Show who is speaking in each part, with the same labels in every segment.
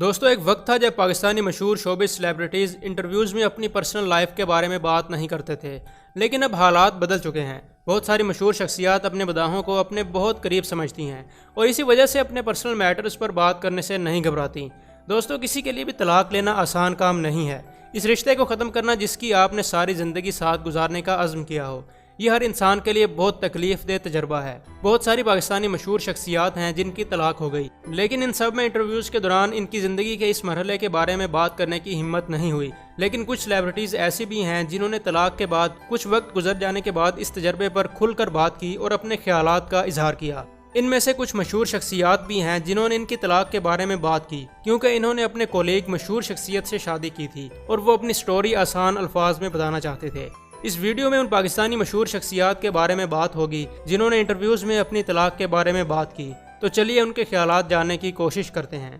Speaker 1: دوستوں ایک وقت تھا جب پاکستانی مشہور شوبز سیلیبریٹیز انٹرویوز میں اپنی پرسنل لائف کے بارے میں بات نہیں کرتے تھے، لیکن اب حالات بدل چکے ہیں۔ بہت ساری مشہور شخصیات اپنے مداحوں کو اپنے بہت قریب سمجھتی ہیں اور اسی وجہ سے اپنے پرسنل میٹرز پر بات کرنے سے نہیں گھبراتی۔ دوستوں کسی کے لیے بھی طلاق لینا آسان کام نہیں ہے۔ اس رشتے کو ختم کرنا جس کی آپ نے ساری زندگی ساتھ گزارنے کا عزم کیا ہو، یہ ہر انسان کے لیے بہت تکلیف دہ تجربہ ہے۔ بہت ساری پاکستانی مشہور شخصیات ہیں جن کی طلاق ہو گئی، لیکن ان سب میں انٹرویوز کے دوران ان کی زندگی کے اس مرحلے کے بارے میں بات کرنے کی ہمت نہیں ہوئی۔ لیکن کچھ سیلیبریٹیز ایسی بھی ہیں جنہوں نے طلاق کے بعد کچھ وقت گزر جانے کے بعد اس تجربے پر کھل کر بات کی اور اپنے خیالات کا اظہار کیا۔ ان میں سے کچھ مشہور شخصیات بھی ہیں جنہوں نے ان کی طلاق کے بارے میں بات کی کیونکہ انہوں نے اپنے کولیگ مشہور شخصیت سے شادی کی تھی اور وہ اپنی سٹوری آسان الفاظ میں بتانا چاہتے تھے۔ اس ویڈیو میں ان پاکستانی مشہور شخصیات کے بارے میں بات ہوگی جنہوں نے انٹرویوز میں اپنی طلاق کے بارے میں بات کی، تو چلیے ان کے خیالات جاننے کی کوشش کرتے ہیں۔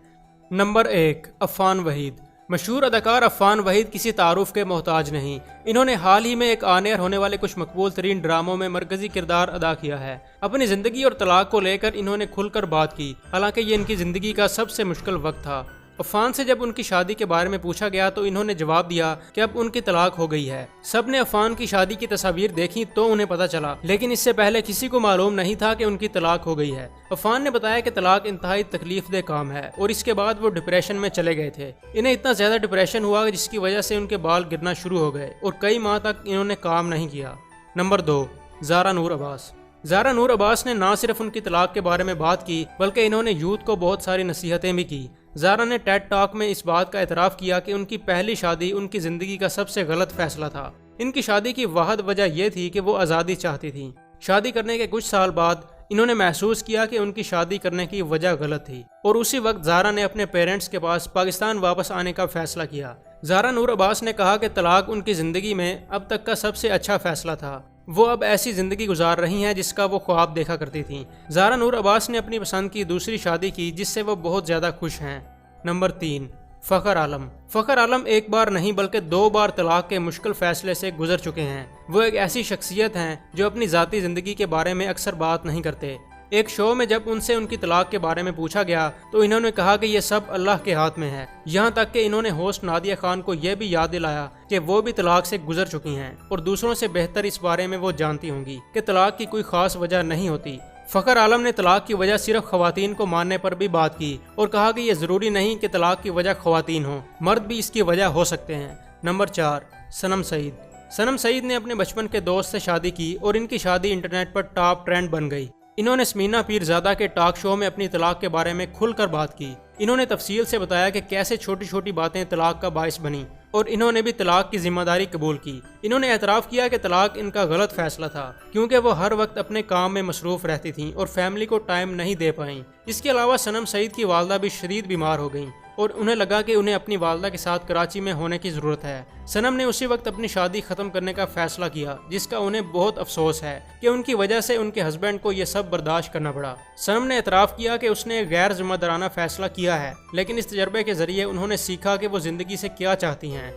Speaker 1: نمبر 1، عفان وحید۔ مشہور اداکار عفان وحید کسی تعارف کے محتاج نہیں۔ انہوں نے حال ہی میں ایک آن ایئر ہونے والے کچھ مقبول ترین ڈراموں میں مرکزی کردار ادا کیا ہے۔ اپنی زندگی اور طلاق کو لے کر انہوں نے کھل کر بات کی، حالانکہ یہ ان کی زندگی کا سب سے مشکل وقت تھا۔ عفان سے جب ان کی شادی کے بارے میں پوچھا گیا تو انہوں نے جواب دیا کہ اب ان کی طلاق ہو گئی ہے۔ سب نے عفان کی شادی کی تصاویر دیکھی تو انہیں پتا چلا، لیکن اس سے پہلے کسی کو معلوم نہیں تھا کہ ان کی طلاق ہو گئی ہے۔ عفان نے بتایا کہ طلاق انتہائی تکلیف دہ کام ہے اور اس کے بعد وہ ڈپریشن میں چلے گئے تھے۔ انہیں اتنا زیادہ ڈپریشن ہوا جس کی وجہ سے ان کے بال گرنا شروع ہو گئے اور کئی ماہ تک انہوں نے کام نہیں کیا۔ نمبر 2، زارا نور عباس۔ زارا نور عباس نے نہ صرف ان کی طلاق کے بارے میں بات کی بلکہ انہوں نے یوتھ کو بہت ساری نصیحتیں بھی کی۔ زارا نے ٹیڈ ٹاک میں اس بات کا اعتراف کیا کہ ان کی پہلی شادی ان کی زندگی کا سب سے غلط فیصلہ تھا۔ ان کی شادی کی واحد وجہ یہ تھی کہ وہ آزادی چاہتی تھیں۔ شادی کرنے کے کچھ سال بعد انہوں نے محسوس کیا کہ ان کی شادی کرنے کی وجہ غلط تھی اور اسی وقت زارا نے اپنے پیرنٹس کے پاس پاکستان واپس آنے کا فیصلہ کیا۔ زارا نور عباس نے کہا کہ طلاق ان کی زندگی میں اب تک کا سب سے اچھا فیصلہ تھا۔ وہ اب ایسی زندگی گزار رہی ہیں جس کا وہ خواب دیکھا کرتی تھیں۔ زارا نور عباس نے اپنی پسند کی دوسری شادی کی جس سے وہ بہت زیادہ خوش ہیں۔ نمبر 3، فخر عالم۔ فخر عالم ایک بار نہیں بلکہ 2 بار طلاق کے مشکل فیصلے سے گزر چکے ہیں۔ وہ ایک ایسی شخصیت ہیں جو اپنی ذاتی زندگی کے بارے میں اکثر بات نہیں کرتے۔ ایک شو میں جب ان سے ان کی طلاق کے بارے میں پوچھا گیا تو انہوں نے کہا کہ یہ سب اللہ کے ہاتھ میں ہے، یہاں تک کہ انہوں نے ہوسٹ نادیہ خان کو یہ بھی یاد دلایا کہ وہ بھی طلاق سے گزر چکی ہیں اور دوسروں سے بہتر اس بارے میں وہ جانتی ہوں گی کہ طلاق کی کوئی خاص وجہ نہیں ہوتی۔ فخر عالم نے طلاق کی وجہ صرف خواتین کو ماننے پر بھی بات کی اور کہا کہ یہ ضروری نہیں کہ طلاق کی وجہ خواتین ہوں، مرد بھی اس کی وجہ ہو سکتے ہیں۔ نمبر 4، صنم سعید۔ صنم سعید نے اپنے بچپن کے دوست سے شادی کی اور ان کی شادی انٹرنیٹ پر ٹاپ ٹرینڈ بن گئی۔ انہوں نے سمینا پیرزادہ کے ٹاک شو میں اپنی طلاق کے بارے میں کھل کر بات کی۔ انہوں نے تفصیل سے بتایا کہ کیسے چھوٹی چھوٹی باتیں طلاق کا باعث بنیں اور انہوں نے بھی طلاق کی ذمہ داری قبول کی۔ انہوں نے اعتراف کیا کہ طلاق ان کا غلط فیصلہ تھا کیونکہ وہ ہر وقت اپنے کام میں مصروف رہتی تھیں اور فیملی کو ٹائم نہیں دے پائیں۔ اس کے علاوہ صنم سعید کی والدہ بھی شدید بیمار ہو گئیں اور انہیں لگا کہ انہیں اپنی والدہ کے ساتھ کراچی میں ہونے کی ضرورت ہے۔ صنم نے اسی وقت اپنی شادی ختم کرنے کا فیصلہ کیا جس کا انہیں بہت افسوس ہے کہ ان کی وجہ سے ان کے ہسبینڈ کو یہ سب برداشت کرنا پڑا۔ صنم نے اعتراف کیا کہ اس نے غیر ذمہ دارانہ فیصلہ کیا ہے، لیکن اس تجربے کے ذریعے انہوں نے سیکھا کہ وہ زندگی سے کیا چاہتی ہیں۔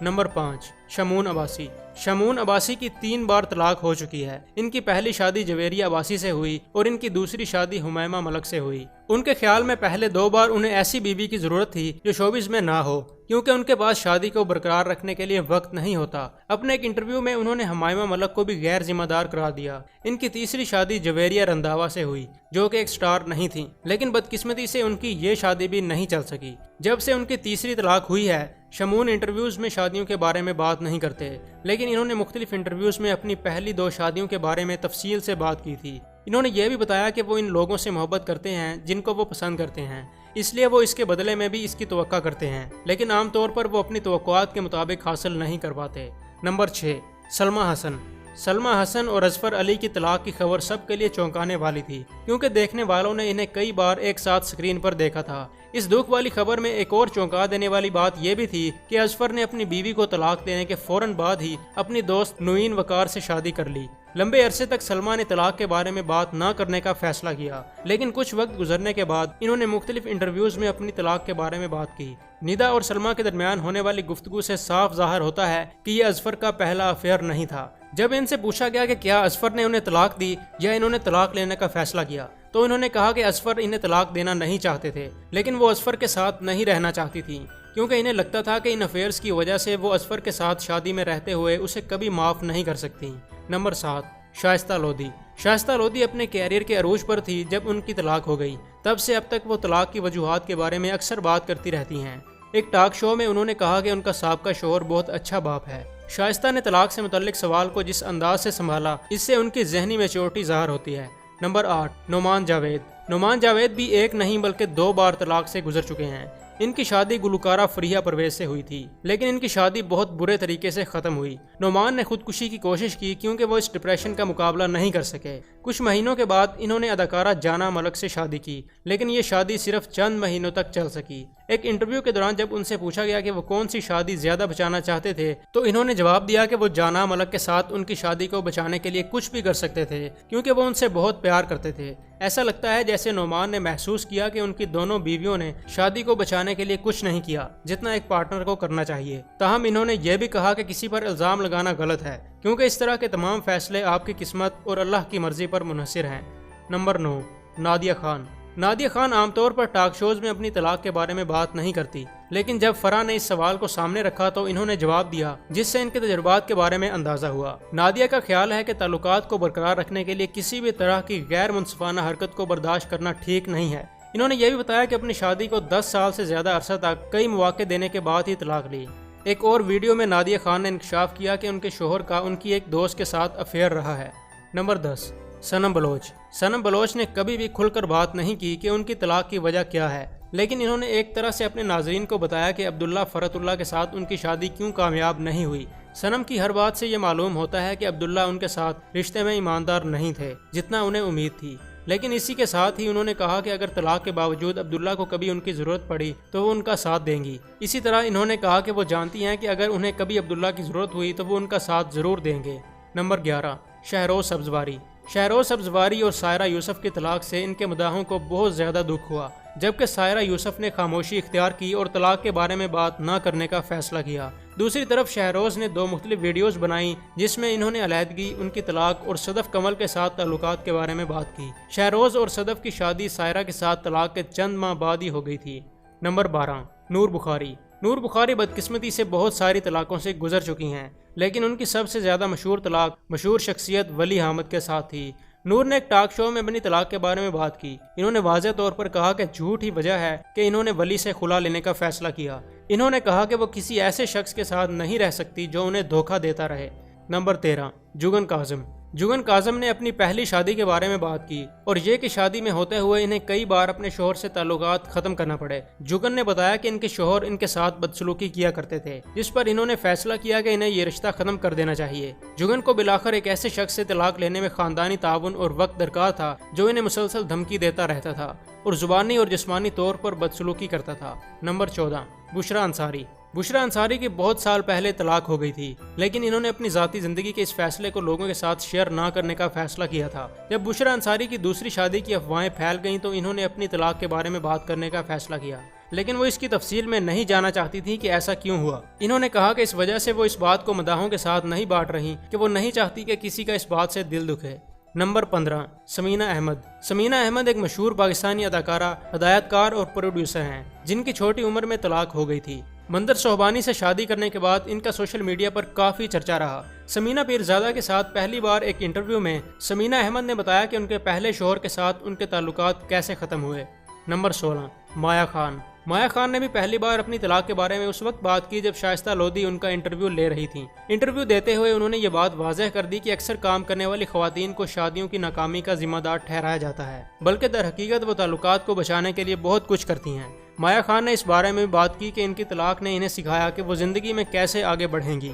Speaker 1: نمبر 5، شمون عباسی۔ شمون عباسی کی 3 بار طلاق ہو چکی ہے۔ ان کی پہلی شادی جویریہ عباسی سے ہوئی اور ان کی دوسری شادی حمیمہ ملک سے ہوئی۔ ان کے خیال میں پہلے 2 بار انہیں ایسی بیوی کی ضرورت تھی جو شوبز میں نہ ہو کیونکہ ان کے پاس شادی کو برقرار رکھنے کے لیے وقت نہیں ہوتا۔ اپنے ایک انٹرویو میں انہوں نے حمیمہ ملک کو بھی غیر ذمہ دار قرار دیا۔ ان کی تیسری شادی جویریہ رنداوا سے ہوئی جو کہ ایک سٹار نہیں تھی، لیکن بدقسمتی سے ان کی یہ شادی بھی نہیں چل سکی۔ جب سے ان کی تیسری طلاق ہوئی ہے، شمون انٹرویوز میں شادیوں کے بارے میں بات نہیں کرتے، لیکن انہوں نے مختلف انٹرویوز میں اپنی پہلی 2 شادیوں کے بارے میں تفصیل سے بات کی تھی۔ انہوں نے یہ بھی بتایا کہ وہ ان لوگوں سے محبت کرتے ہیں جن کو وہ پسند کرتے ہیں، اس لیے وہ اس کے بدلے میں بھی اس کی توقع کرتے ہیں، لیکن عام طور پر وہ اپنی توقعات کے مطابق حاصل نہیں کر پاتے۔ نمبر 6، سلمیٰ حسن۔ سلمیٰ حسن اور اظفر علی کی طلاق کی خبر سب کے لیے چونکانے والی تھی کیونکہ دیکھنے والوں نے انہیں کئی بار ایک ساتھ سکرین پر دیکھا تھا۔ اس دکھ والی خبر میں ایک اور چونکا دینے والی بات یہ بھی تھی کہ اظفر نے اپنی بیوی کو طلاق دینے کے فوراً بعد ہی اپنی دوست نوین وقار سے شادی کر لی۔ لمبے عرصے تک سلمیٰ نے طلاق کے بارے میں بات نہ کرنے کا فیصلہ کیا، لیکن کچھ وقت گزرنے کے بعد انہوں نے مختلف انٹرویوز میں اپنی طلاق کے بارے میں بات کی۔ ندا اور سلمیٰ کے درمیان ہونے والی گفتگو سے صاف ظاہر ہوتا ہے کہ یہ اظفر کا پہلا افیئر نہیں تھا۔ جب ان سے پوچھا گیا کہ کیا اظفر نے انہیں طلاق دی یا انہوں نے طلاق لینے کا فیصلہ کیا تو انہوں نے کہا کہ اظفر انہیں طلاق دینا نہیں چاہتے تھے، لیکن وہ اظفر کے ساتھ نہیں رہنا چاہتی تھیں کیونکہ انہیں لگتا تھا کہ ان افیئرز کی وجہ سے وہ اظفر کے ساتھ شادی میں رہتے ہوئے اسے کبھی معاف نہیں کر سکتی۔ نمبر 7، شائستہ لودھی۔ شائستہ لودھی اپنے کیریئر کے عروج پر تھی جب ان کی طلاق ہو گئی۔ تب سے اب تک وہ طلاق کی وجوہات کے بارے میں اکثر بات کرتی رہتی ہیں۔ ایک ٹاک شو میں انہوں نے کہا کہ ان کا سابقہ شوہر بہت اچھا باپ ہے۔ شائستہ نے طلاق سے متعلق سوال کو جس انداز سے سنبھالا، اس سے ان کی ذہنی میچورٹی ظاہر ہوتی ہے۔ نمبر 8، نعمان جاوید۔ نعمان جاوید بھی ایک نہیں بلکہ 2 بار طلاق سے گزر چکے ہیں۔ ان کی شادی گلوکارہ فریہ پرویز سے ہوئی تھی، لیکن ان کی شادی بہت برے طریقے سے ختم ہوئی۔ نعمان نے خودکشی کی کوشش کی کیونکہ وہ اس ڈپریشن کا مقابلہ نہیں کر سکے۔ کچھ مہینوں کے بعد انہوں نے اداکارہ جانا ملک سے شادی کی، لیکن یہ شادی صرف چند مہینوں تک چل سکی۔ ایک انٹرویو کے دوران جب ان سے پوچھا گیا کہ وہ کون سی شادی زیادہ بچانا چاہتے تھے تو انہوں نے جواب دیا کہ وہ جانا ملک کے ساتھ ان کی شادی کو بچانے کے لیے کچھ بھی کر سکتے تھے کیونکہ وہ ان سے بہت پیار کرتے تھے۔ ایسا لگتا ہے جیسے نعمان نے محسوس کیا کہ ان کی دونوں بیویوں نے شادی کو بچانے کے لیے کچھ نہیں کیا جتنا ایک پارٹنر کو کرنا چاہیے۔ تاہم انہوں نے یہ بھی کہا کہ کسی پر الزام لگانا غلط ہے کیونکہ اس طرح کے تمام فیصلے آپ کی قسمت اور اللہ کی مرضی پر منحصر ہیں۔ Number 9، Nadia Khan. Nadia Khan عام طور پر ٹاک شوز میں اپنی طلاق کے بارے میں بات نہیں کرتی، لیکن جب فرح نے اس سوال کو سامنے رکھا تو انہوں نے جواب دیا جس سے ان کے تجربات کے بارے میں اندازہ ہوا۔ نادیہ کا خیال ہے کہ تعلقات کو برقرار رکھنے کے لیے کسی بھی طرح کی غیر منصفانہ حرکت کو برداشت کرنا ٹھیک نہیں ہے۔ انہوں نے یہ بھی بتایا کہ اپنی شادی کو 10 سال سے زیادہ عرصہ تک کئی مواقع دینے کے بعد ہی طلاق لی۔ ایک اور ویڈیو میں نادیہ خان نے انکشاف کیا کہ ان کے شوہر کا ان کی ایک دوست کے ساتھ افیئر رہا ہے۔ نمبر 10، صنم بلوچ۔ صنم بلوچ نے کبھی بھی کھل کر بات نہیں کی کہ ان کی طلاق کی وجہ کیا ہے، لیکن انہوں نے ایک طرح سے اپنے ناظرین کو بتایا کہ عبداللہ فرت اللہ کے ساتھ ان کی شادی کیوں کامیاب نہیں ہوئی۔ صنم کی ہر بات سے یہ معلوم ہوتا ہے کہ عبداللہ ان کے ساتھ رشتے میں ایماندار نہیں تھے جتنا انہیں امید تھی، لیکن اسی کے ساتھ ہی انہوں نے کہا کہ اگر طلاق کے باوجود عبداللہ کو کبھی ان کی ضرورت پڑی تو وہ ان کا ساتھ دیں گی۔ اسی طرح انہوں نے کہا کہ وہ جانتی ہیں کہ اگر انہیں کبھی عبداللہ کی ضرورت ہوئی تو وہ ان کا ساتھ ضرور دیں گے۔ نمبر 11، شہروز سبزواری۔ شہروز سبزواری اور سائرہ یوسف کی طلاق سے ان کے مداحوں کو بہت زیادہ دکھ ہوا، جبکہ سائرہ یوسف نے خاموشی اختیار کی اور طلاق کے بارے میں بات نہ کرنے کا فیصلہ کیا۔ دوسری طرف شہروز نے 2 مختلف ویڈیوز بنائیں جس میں انہوں نے علیحدگی، ان کی طلاق اور صدف کمل کے ساتھ تعلقات کے بارے میں بات کی۔ شہروز اور صدف کی شادی سائرہ کے ساتھ طلاق کے چند ماہ بعد ہی ہو گئی تھی۔ نمبر 12، نور بخاری۔ نور بخاری بدقسمتی سے بہت ساری طلاقوں سے گزر چکی ہیں، لیکن ان کی سب سے زیادہ مشہور طلاق مشہور شخصیت ولی حامد کے ساتھ تھی۔ نور نے ایک ٹاک شو میں اپنی طلاق کے بارے میں بات کی۔ انہوں نے واضح طور پر کہا کہ جھوٹ ہی وجہ ہے کہ انہوں نے ولی سے خلا لینے کا فیصلہ کیا۔ انہوں نے کہا کہ وہ کسی ایسے شخص کے ساتھ نہیں رہ سکتی جو انہیں دھوکہ دیتا رہے۔ نمبر 13، جگن کاظم۔ جگن کاظم نے اپنی پہلی شادی کے بارے میں بات کی اور یہ کہ شادی میں ہوتے ہوئے انہیں کئی بار اپنے شوہر سے تعلقات ختم کرنا پڑے۔ جگن نے بتایا کہ ان کے شوہر ان کے ساتھ بدسلوکی کیا کرتے تھے، جس پر انہوں نے فیصلہ کیا کہ انہیں یہ رشتہ ختم کر دینا چاہیے۔ جگن کو بلاخر ایک ایسے شخص سے طلاق لینے میں خاندانی تعاون اور وقت درکار تھا جو انہیں مسلسل دھمکی دیتا رہتا تھا اور زبانی اور جسمانی طور پر بدسلوکی کرتا تھا۔ نمبر 14، بشرا انصاری۔ بشرا انصاری کی بہت سال پہلے طلاق ہو گئی تھی، لیکن انہوں نے اپنی ذاتی زندگی کے اس فیصلے کو لوگوں کے ساتھ شیئر نہ کرنے کا فیصلہ کیا تھا۔ جب بشرا انصاری کی دوسری شادی کی افواہیں پھیل گئیں تو انہوں نے اپنی طلاق کے بارے میں بات کرنے کا فیصلہ کیا، لیکن وہ اس کی تفصیل میں نہیں جانا چاہتی تھی کہ ایسا کیوں ہوا۔ انہوں نے کہا کہ اس وجہ سے وہ اس بات کو مداحوں کے ساتھ نہیں بانٹ رہی کہ وہ نہیں چاہتی کہ کسی کا اس بات سے دل دکھے۔ نمبر 15، سمینہ احمد۔ سمینہ احمد ایک مشہور پاکستانی اداکارہ، ہدایت کار اور پروڈیوسر ہیں جن کی چھوٹی عمر میں طلاق ہو گئی تھی۔ مندر صوبانی سے شادی کرنے کے بعد ان کا سوشل میڈیا پر کافی چرچا رہا۔ سمینہ پیرزادہ کے ساتھ پہلی بار ایک انٹرویو میں سمینہ احمد نے بتایا کہ ان کے پہلے شوہر کے ساتھ ان کے تعلقات کیسے ختم ہوئے۔ نمبر 16، مایا خان۔ مایا خان نے بھی پہلی بار اپنی طلاق کے بارے میں اس وقت بات کی جب شائستہ لودھی ان کا انٹرویو لے رہی تھیں۔ انٹرویو دیتے ہوئے انہوں نے یہ بات واضح کر دی کہ اکثر کام کرنے والی خواتین کو شادیوں کی ناکامی کا ذمہ دار ٹھہرایا جاتا ہے، بلکہ در حقیقت وہ تعلقات کو بچانے کے لیے بہت کچھ کرتی ہیں۔ مایا خان نے اس بارے میں بات کی کہ ان کی طلاق نے انہیں سکھایا کہ وہ زندگی میں کیسے آگے بڑھیں گی۔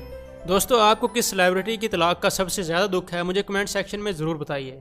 Speaker 1: دوستو، آپ کو کس سیلیبریٹی کی طلاق کا سب سے زیادہ دکھ ہے مجھے کمنٹ سیکشن میں ضرور بتائیے۔